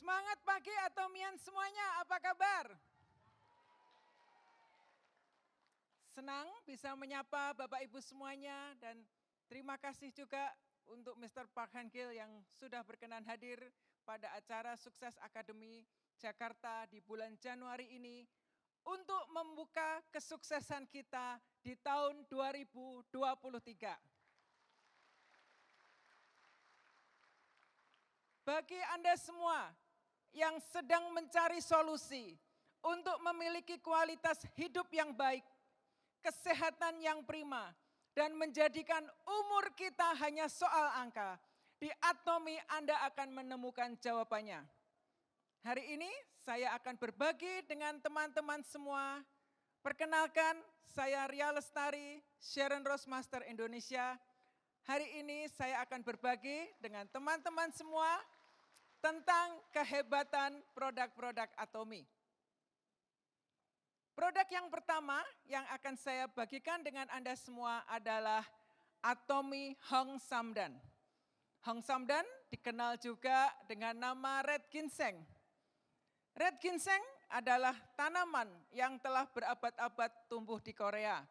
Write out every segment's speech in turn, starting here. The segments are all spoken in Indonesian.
Semangat pagi Atomian semuanya, apa kabar? Senang bisa menyapa Bapak Ibu semuanya dan terima kasih juga untuk Mr. Park Han-gil yang sudah berkenan hadir pada acara Sukses Akademi Jakarta di bulan Januari ini untuk membuka kesuksesan kita di tahun 2023. Bagi Anda semua yang sedang mencari solusi untuk memiliki kualitas hidup yang baik, kesehatan yang prima, dan menjadikan umur kita hanya soal angka, di Atomi Anda akan menemukan jawabannya. Hari ini saya akan berbagi dengan teman-teman semua. Perkenalkan, saya Ria Lestari, Sharon Roastmaster Indonesia. Hari ini saya akan berbagi dengan teman-teman semua tentang kehebatan produk-produk Atomi. Produk yang pertama yang akan saya bagikan dengan Anda semua adalah Atomi Hong Samdan. Hong Samdan dikenal juga dengan nama Red Ginseng. Red Ginseng adalah tanaman yang telah berabad-abad tumbuh di Korea.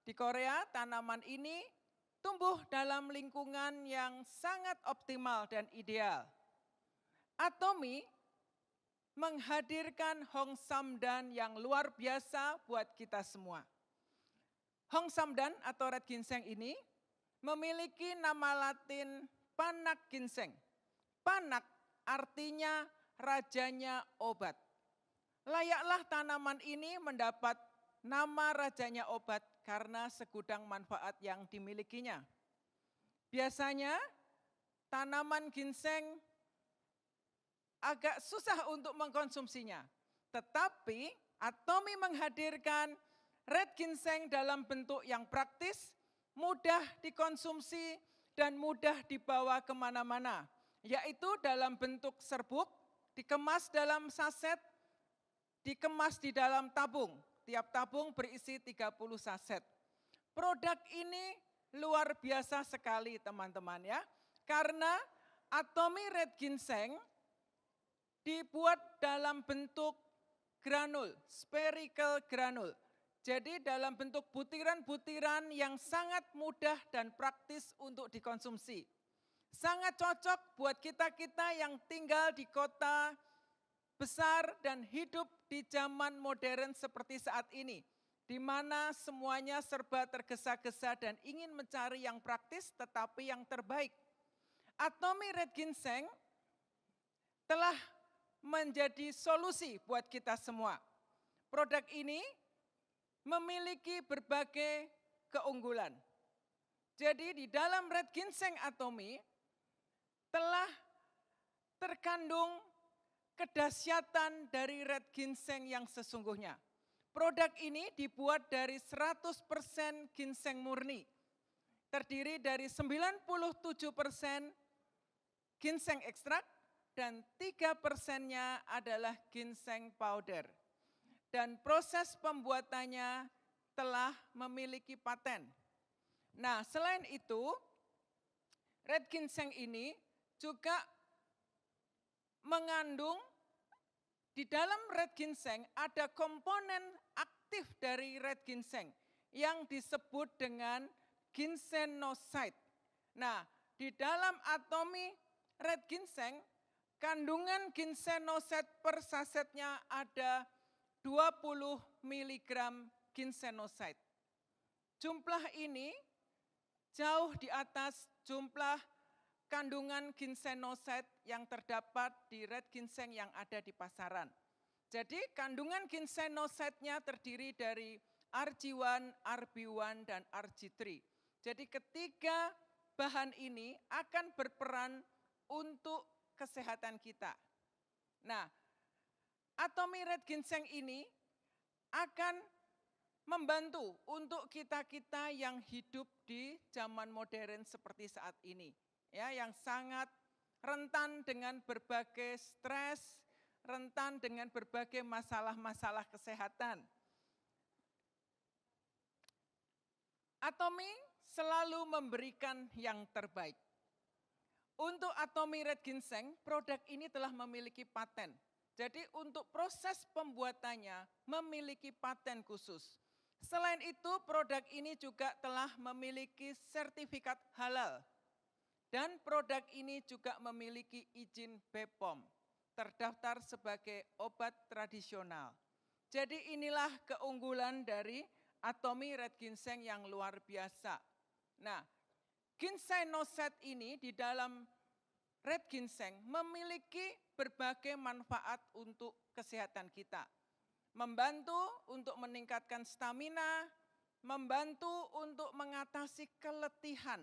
Di Korea, tanaman ini tumbuh dalam lingkungan yang sangat optimal dan ideal. Atomi menghadirkan Hong Samdan yang luar biasa buat kita semua. Hong Samdan atau Red Ginseng ini memiliki nama latin Panak Ginseng. Panak artinya rajanya obat. Layaklah tanaman ini mendapat nama rajanya obat karena segudang manfaat yang dimilikinya. Biasanya tanaman ginseng agak susah untuk mengkonsumsinya. Tetapi Atomi menghadirkan Red Ginseng dalam bentuk yang praktis, mudah dikonsumsi dan mudah dibawa kemana-mana. Yaitu dalam bentuk serbuk, dikemas dalam saset, dikemas di dalam tabung. Tiap tabung berisi 30 saset. Produk ini luar biasa sekali teman-teman ya. Karena Atomi Red Ginseng dibuat dalam bentuk granul, spherical granul. Jadi dalam bentuk butiran-butiran yang sangat mudah dan praktis untuk dikonsumsi. Sangat cocok buat kita-kita yang tinggal di kota besar dan hidup di zaman modern seperti saat ini. Di mana semuanya serba tergesa-gesa dan ingin mencari yang praktis tetapi yang terbaik. Atomi Red Ginseng telah menjadi solusi buat kita semua. Produk ini memiliki berbagai keunggulan. Jadi di dalam Red Ginseng Atomi telah terkandung kedahsyatan dari Red Ginseng yang sesungguhnya. Produk ini dibuat dari 100% ginseng murni. Terdiri dari 97% ginseng ekstrak, dan 3%-nya adalah ginseng powder. Dan proses pembuatannya telah memiliki paten. Nah, selain itu, Red Ginseng ini juga mengandung di dalam Red Ginseng ada komponen aktif dari Red Ginseng yang disebut dengan ginsenoside. Nah, di dalam Atomi Red Ginseng kandungan ginsenoside per sasetnya ada 20 mg ginsenoside. Jumlah ini jauh di atas jumlah kandungan ginsenoside yang terdapat di Red Ginseng yang ada di pasaran. Jadi kandungan ginsenoside-nya terdiri dari RG1, RB1, dan RG3. Jadi ketiga bahan ini akan berperan untuk kesehatan kita. Nah, Atomi Red Ginseng ini akan membantu untuk kita-kita yang hidup di zaman modern seperti saat ini. Ya, yang sangat rentan dengan berbagai stres, rentan dengan berbagai masalah-masalah kesehatan. Atomi selalu memberikan yang terbaik. Untuk Atomy Red Ginseng, produk ini telah memiliki paten. Jadi untuk proses pembuatannya memiliki paten khusus. Selain itu, produk ini juga telah memiliki sertifikat halal. Dan produk ini juga memiliki izin BPOM, terdaftar sebagai obat tradisional. Jadi inilah keunggulan dari Atomy Red Ginseng yang luar biasa. Nah, ginseng noset ini di dalam red ginseng memiliki berbagai manfaat untuk kesehatan kita. Membantu untuk meningkatkan stamina, membantu untuk mengatasi keletihan,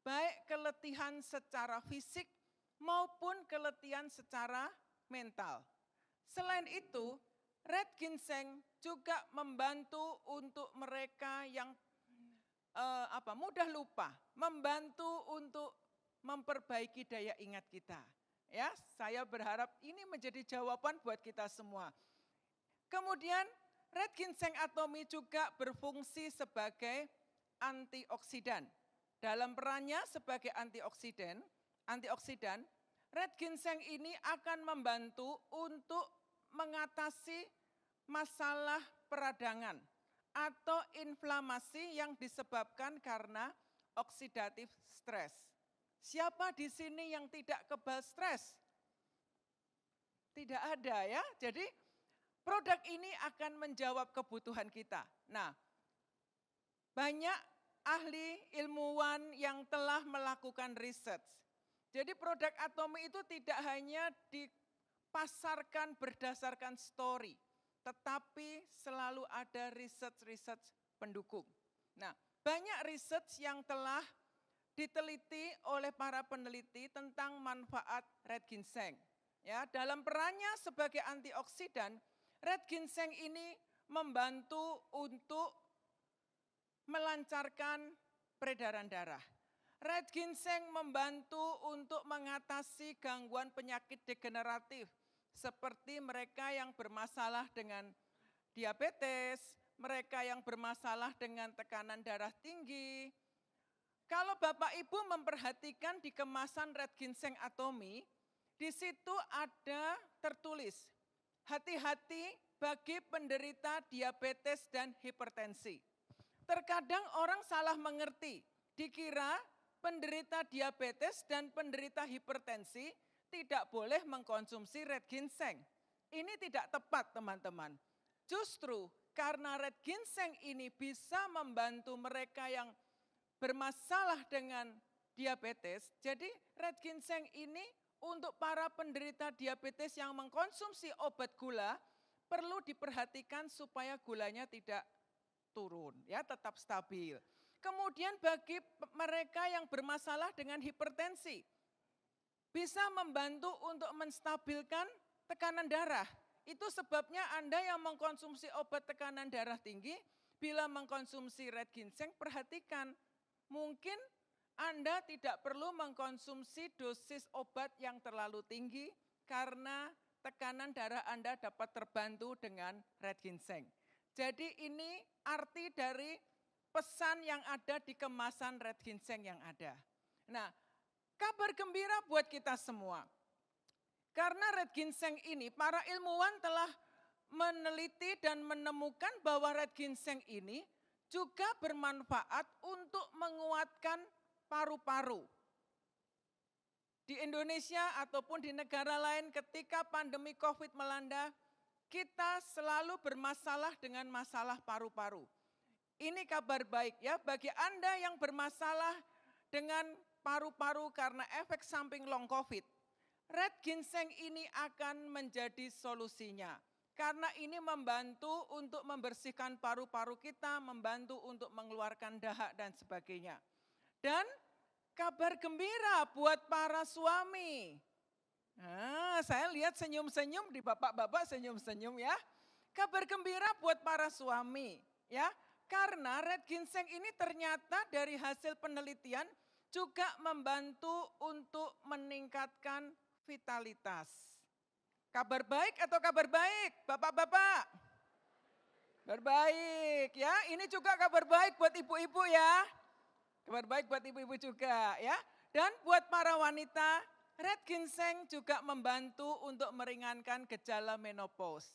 baik keletihan secara fisik maupun keletihan secara mental. Selain itu, red ginseng juga membantu untuk mereka yang mudah lupa, membantu untuk memperbaiki daya ingat kita. Ya, saya berharap ini menjadi jawaban buat kita semua. Kemudian red ginseng atomy juga berfungsi sebagai antioksidan. Dalam perannya sebagai antioksidan, red ginseng ini akan membantu untuk mengatasi masalah peradangan atau inflamasi yang disebabkan karena oksidatif stres. Siapa di sini yang tidak kebal stres? Tidak ada ya. Jadi produk ini akan menjawab kebutuhan kita. Nah, banyak ahli ilmuwan yang telah melakukan riset. Jadi produk Atomy itu tidak hanya dipasarkan berdasarkan story, tetapi selalu ada riset-riset pendukung. Nah, banyak riset yang telah diteliti oleh para peneliti tentang manfaat red ginseng. Ya, dalam perannya sebagai antioksidan, red ginseng ini membantu untuk melancarkan peredaran darah. Red ginseng membantu untuk mengatasi gangguan penyakit degeneratif seperti mereka yang bermasalah dengan diabetes, mereka yang bermasalah dengan tekanan darah tinggi. Kalau Bapak Ibu memperhatikan di kemasan red ginseng atomy, di situ ada tertulis, hati-hati bagi penderita diabetes dan hipertensi. Terkadang orang salah mengerti, dikira penderita diabetes dan penderita hipertensi tidak boleh mengkonsumsi red ginseng. Ini tidak tepat teman-teman. Justru karena red ginseng ini bisa membantu mereka yang bermasalah dengan diabetes, jadi red ginseng ini untuk para penderita diabetes yang mengkonsumsi obat gula perlu diperhatikan supaya gulanya tidak turun, ya tetap stabil. Kemudian bagi mereka yang bermasalah dengan hipertensi, bisa membantu untuk menstabilkan tekanan darah. Itu sebabnya Anda yang mengkonsumsi obat tekanan darah tinggi, bila mengkonsumsi red ginseng, perhatikan, mungkin Anda tidak perlu mengkonsumsi dosis obat yang terlalu tinggi, karena tekanan darah Anda dapat terbantu dengan red ginseng. Jadi ini arti dari pesan yang ada di kemasan red ginseng yang ada. Nah, kabar gembira buat kita semua. Karena red ginseng ini, para ilmuwan telah meneliti dan menemukan bahwa red ginseng ini juga bermanfaat untuk menguatkan paru-paru. Di Indonesia ataupun di negara lain ketika pandemi COVID melanda, kita selalu bermasalah dengan masalah paru-paru. Ini kabar baik ya bagi Anda yang bermasalah dengan paru-paru karena efek samping long COVID. Red ginseng ini akan menjadi solusinya. Karena ini membantu untuk membersihkan paru-paru kita, membantu untuk mengeluarkan dahak dan sebagainya. Dan kabar gembira buat para suami. Nah, saya lihat senyum-senyum di bapak-bapak senyum-senyum ya. Kabar gembira buat para suami ya. Karena red ginseng ini ternyata dari hasil penelitian juga membantu untuk meningkatkan vitalitas. Kabar baik atau kabar baik, bapak-bapak? Berbaik ya, ini juga kabar baik buat ibu-ibu ya. Kabar baik buat ibu-ibu juga ya. Dan buat para wanita, red ginseng juga membantu untuk meringankan gejala menopause.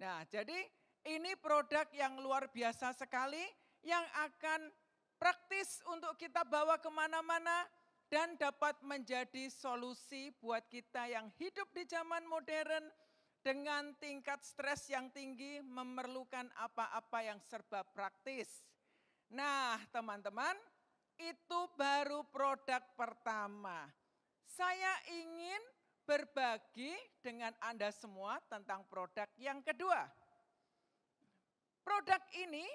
Nah, jadi ini produk yang luar biasa sekali yang akan praktis untuk kita bawa kemana-mana dan dapat menjadi solusi buat kita yang hidup di zaman modern dengan tingkat stres yang tinggi memerlukan apa-apa yang serba praktis. Nah, teman-teman, itu baru produk pertama. Saya ingin berbagi dengan Anda semua tentang produk yang kedua. Produk ini,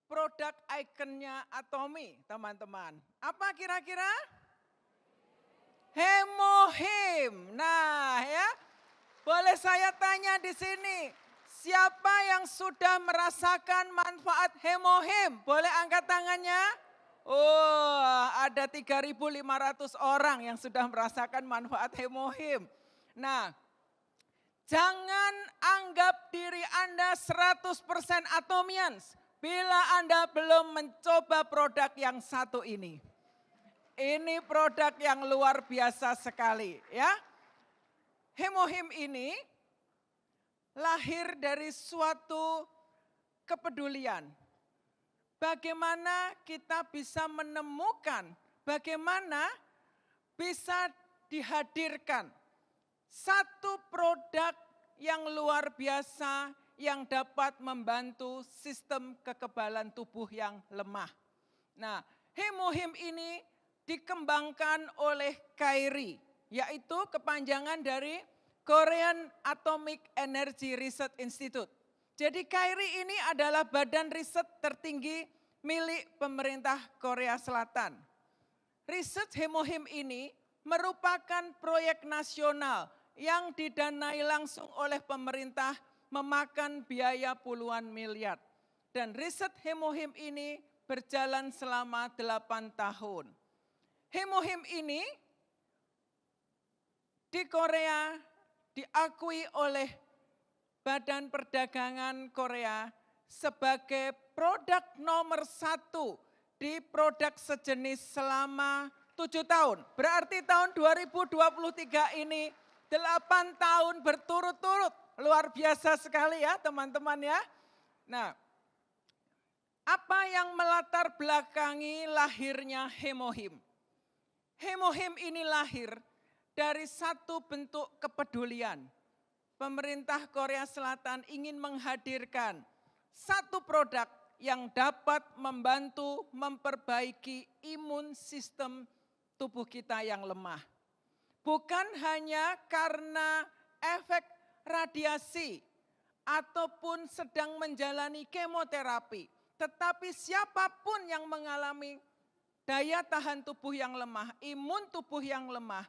produk ikonnya Atomy, teman-teman. Apa kira-kira? Hemohim. Nah, ya, boleh saya tanya di sini, siapa yang sudah merasakan manfaat Hemohim? Boleh angkat tangannya? Oh, ada 3.500 orang yang sudah merasakan manfaat Hemohim. Nah, jangan anggap diri Anda 100% Atomians bila Anda belum mencoba produk yang satu ini. Ini produk yang luar biasa sekali, ya. Hemohim ini lahir dari suatu kepedulian. Bagaimana kita bisa menemukan, bagaimana bisa dihadirkan satu produk yang luar biasa yang dapat membantu sistem kekebalan tubuh yang lemah. Nah, Hemohim ini dikembangkan oleh KAIRI, yaitu kepanjangan dari Korean Atomic Energy Research Institute. Jadi KAIRI ini adalah badan riset tertinggi milik pemerintah Korea Selatan. Riset Hemohim ini merupakan proyek nasional yang didanai langsung oleh pemerintah memakan biaya puluhan miliar. Dan riset Hemohim ini berjalan selama 8 tahun. Hemohim ini di Korea diakui oleh Badan Perdagangan Korea sebagai produk nomor 1 di produk sejenis selama 7 tahun. Berarti tahun 2023 ini 8 tahun berturut-turut. Luar biasa sekali ya teman-teman ya. Nah, apa yang melatar belakangi lahirnya Hemohim? Hemohim ini lahir dari satu bentuk kepedulian. Pemerintah Korea Selatan ingin menghadirkan satu produk yang dapat membantu memperbaiki imun sistem tubuh kita yang lemah. Bukan hanya karena efek radiasi ataupun sedang menjalani kemoterapi, tetapi siapapun yang mengalami daya tahan tubuh yang lemah, imun tubuh yang lemah,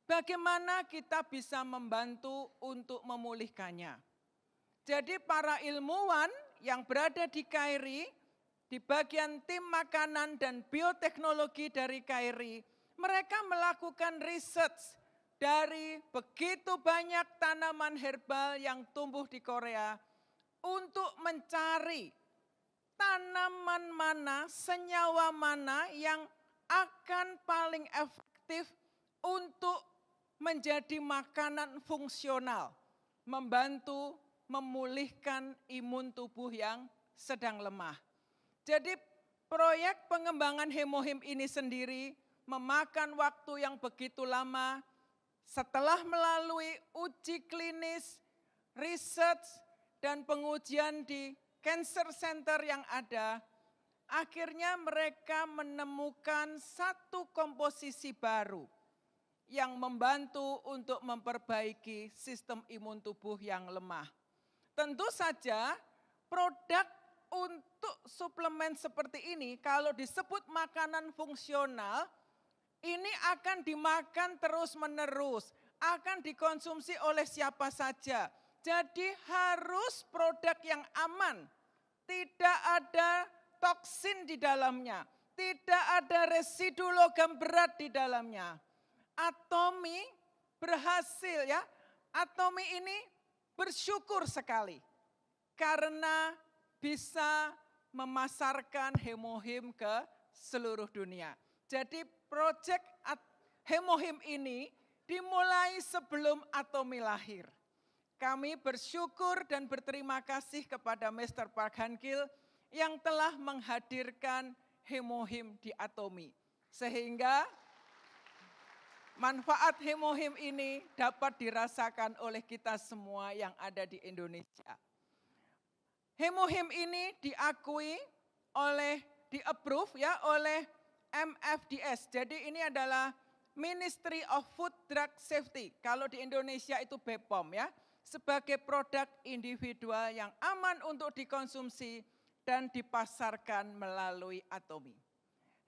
bagaimana kita bisa membantu untuk memulihkannya. Jadi para ilmuwan yang berada di KAIRI, di bagian tim makanan dan bioteknologi dari KAIRI, mereka melakukan riset dari begitu banyak tanaman herbal yang tumbuh di Korea untuk mencari tanaman mana, senyawa mana yang akan paling efektif untuk menjadi makanan fungsional, membantu memulihkan imun tubuh yang sedang lemah. Jadi proyek pengembangan Hemohim ini sendiri memakan waktu yang begitu lama. Setelah melalui uji klinis, research, dan pengujian di cancer center yang ada, akhirnya mereka menemukan satu komposisi baru yang membantu untuk memperbaiki sistem imun tubuh yang lemah. Tentu saja produk untuk suplemen seperti ini kalau disebut makanan fungsional, ini akan dimakan terus-menerus, akan dikonsumsi oleh siapa saja. Jadi harus produk yang aman, tidak ada toksin di dalamnya, tidak ada residu logam berat di dalamnya. Atomy berhasil ya, Atomy ini bersyukur sekali karena bisa memasarkan Hemohim ke seluruh dunia. Jadi proyek Hemohim ini dimulai sebelum Atomi lahir. Kami bersyukur dan berterima kasih kepada Mr. Park Han-kil yang telah menghadirkan Hemohim di Atomi. Sehingga manfaat Hemohim ini dapat dirasakan oleh kita semua yang ada di Indonesia. Hemohim ini diakui di-approve ya oleh MFDS. Jadi ini adalah Ministry of Food Drug Safety. Kalau di Indonesia itu BPOM ya, sebagai produk individual yang aman untuk dikonsumsi dan dipasarkan melalui Atomi.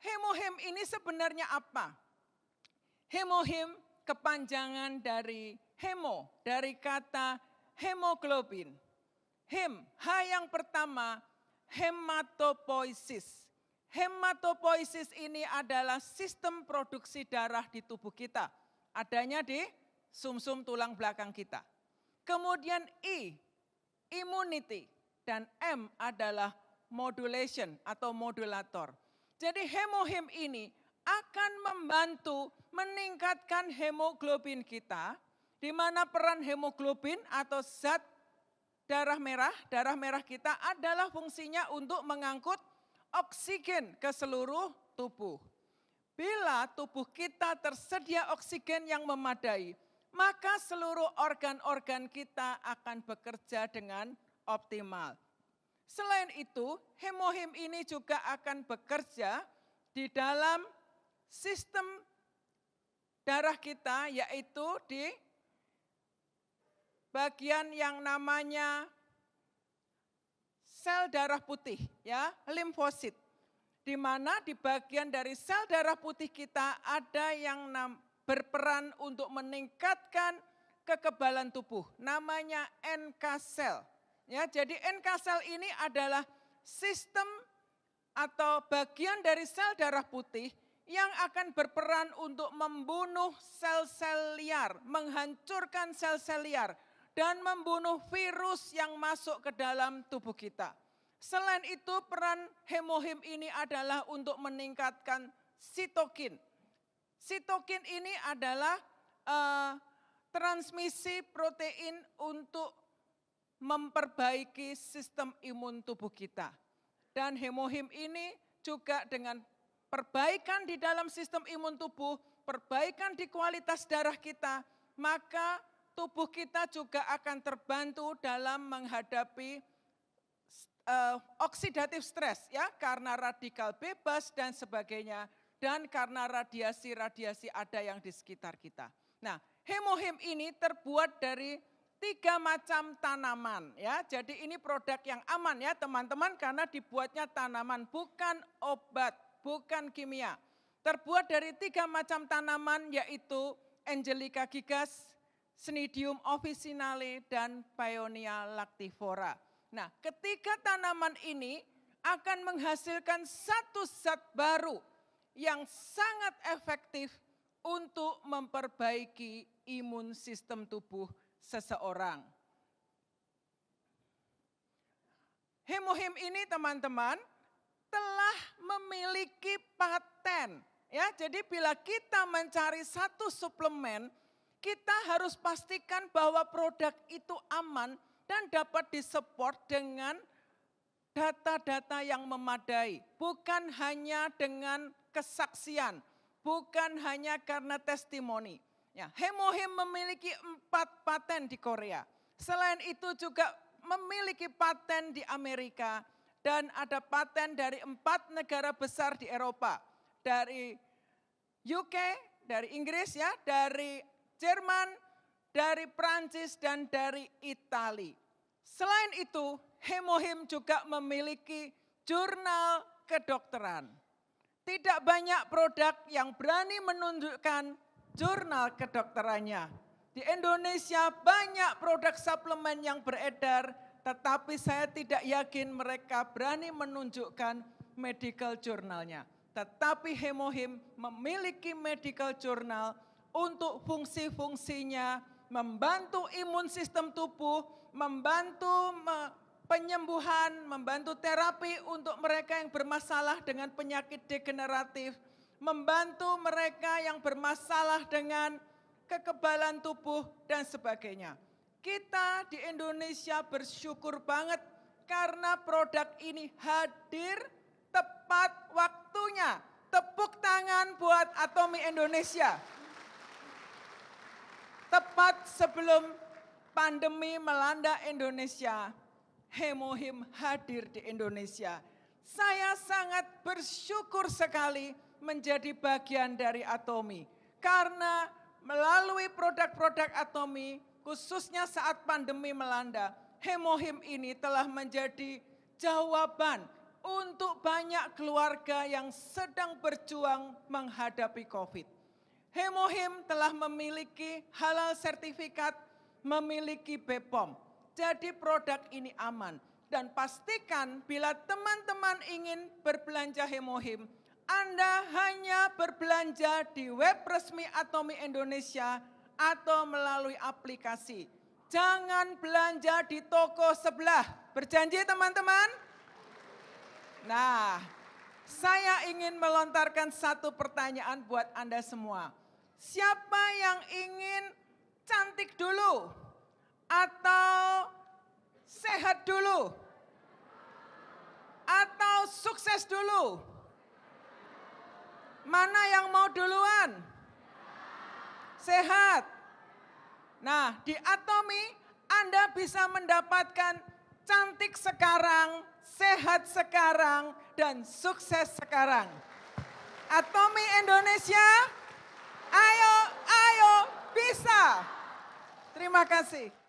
Hemohim ini sebenarnya apa? Hemohim kepanjangan dari hemo, dari kata hemoglobin. H yang pertama, hematopoiesis. Hematopoiesis ini adalah sistem produksi darah di tubuh kita. Adanya di sumsum tulang belakang kita. Kemudian I, immunity. Dan M adalah modulation atau modulator. Jadi hemohim ini akan membantu meningkatkan hemoglobin kita, di mana peran hemoglobin atau zat darah merah kita adalah fungsinya untuk mengangkut oksigen ke seluruh tubuh. Bila tubuh kita tersedia oksigen yang memadai, maka seluruh organ-organ kita akan bekerja dengan optimal. Selain itu, hemohim ini juga akan bekerja di dalam sistem darah kita, yaitu di bagian yang namanya sel darah putih, ya, limfosit. Di mana di bagian dari sel darah putih kita ada yang berperan untuk meningkatkan kekebalan tubuh, namanya NK cell. Ya, jadi NK cell ini adalah sistem atau bagian dari sel darah putih yang akan berperan untuk membunuh sel-sel liar, menghancurkan sel-sel liar, dan membunuh virus yang masuk ke dalam tubuh kita. Selain itu, peran hemohim ini adalah untuk meningkatkan sitokin. Sitokin ini adalah transmisi protein untuk memperbaiki sistem imun tubuh kita. Dan hemohim ini juga dengan perbaikan di dalam sistem imun tubuh, perbaikan di kualitas darah kita, maka tubuh kita juga akan terbantu dalam menghadapi oksidatif stres ya, karena radikal bebas dan sebagainya, dan karena radiasi-radiasi ada yang di sekitar kita. Nah, hemohim ini terbuat dari 3 macam tanaman ya. Jadi ini produk yang aman ya teman-teman, karena dibuatnya tanaman, bukan obat, bukan kimia. Terbuat dari 3 macam tanaman, yaitu Angelica gigas, Cnidium officinale, dan Paeonia lactifera. Nah, ketiga tanaman ini akan menghasilkan satu zat baru yang sangat efektif untuk memperbaiki imun sistem tubuh seseorang. Hemohim ini teman-teman telah memiliki paten. Ya, jadi bila kita mencari satu suplemen, kita harus pastikan bahwa produk itu aman dan dapat disupport dengan data-data yang memadai. Bukan hanya dengan kesaksian, bukan hanya karena testimoni. Ya, hemohim memiliki 4 paten di Korea. Selain itu juga memiliki paten di Amerika dan ada paten dari 4 negara besar di Eropa. Dari UK, dari Inggris ya, dari Jerman, dari Prancis, dan dari Itali. Selain itu, hemohim juga memiliki jurnal kedokteran. Tidak banyak produk yang berani menunjukkan jurnal kedokterannya. Di Indonesia banyak produk suplemen yang beredar, tetapi saya tidak yakin mereka berani menunjukkan medical journalnya. Tetapi hemohim memiliki medical journal untuk fungsi-fungsinya, membantu imun sistem tubuh, membantu penyembuhan, membantu terapi untuk mereka yang bermasalah dengan penyakit degeneratif, membantu mereka yang bermasalah dengan kekebalan tubuh dan sebagainya. Kita di Indonesia bersyukur banget karena produk ini hadir tepat waktunya. Tepuk tangan buat Atomy Indonesia. Tepat sebelum pandemi melanda Indonesia, Hemohim hadir di Indonesia. Saya sangat bersyukur sekali menjadi bagian dari Atomy. Karena melalui produk-produk Atomy, khususnya saat pandemi melanda, Hemohim ini telah menjadi jawaban untuk banyak keluarga yang sedang berjuang menghadapi COVID. Hemohim telah memiliki halal sertifikat, memiliki BPOM. Jadi produk ini aman. Dan pastikan bila teman-teman ingin berbelanja Hemohim, Anda hanya berbelanja di web resmi Atomy Indonesia atau melalui aplikasi. Jangan belanja di toko sebelah. Berjanji teman-teman? Nah, saya ingin melontarkan satu pertanyaan buat Anda semua. Siapa yang ingin cantik dulu? Atau sehat dulu? Atau sukses dulu? Mana yang mau duluan? Sehat. Nah, di Atomy Anda bisa mendapatkan cantik sekarang, sehat sekarang, dan sukses sekarang. Atomy Indonesia, ayo, ayo, bisa. Terima kasih.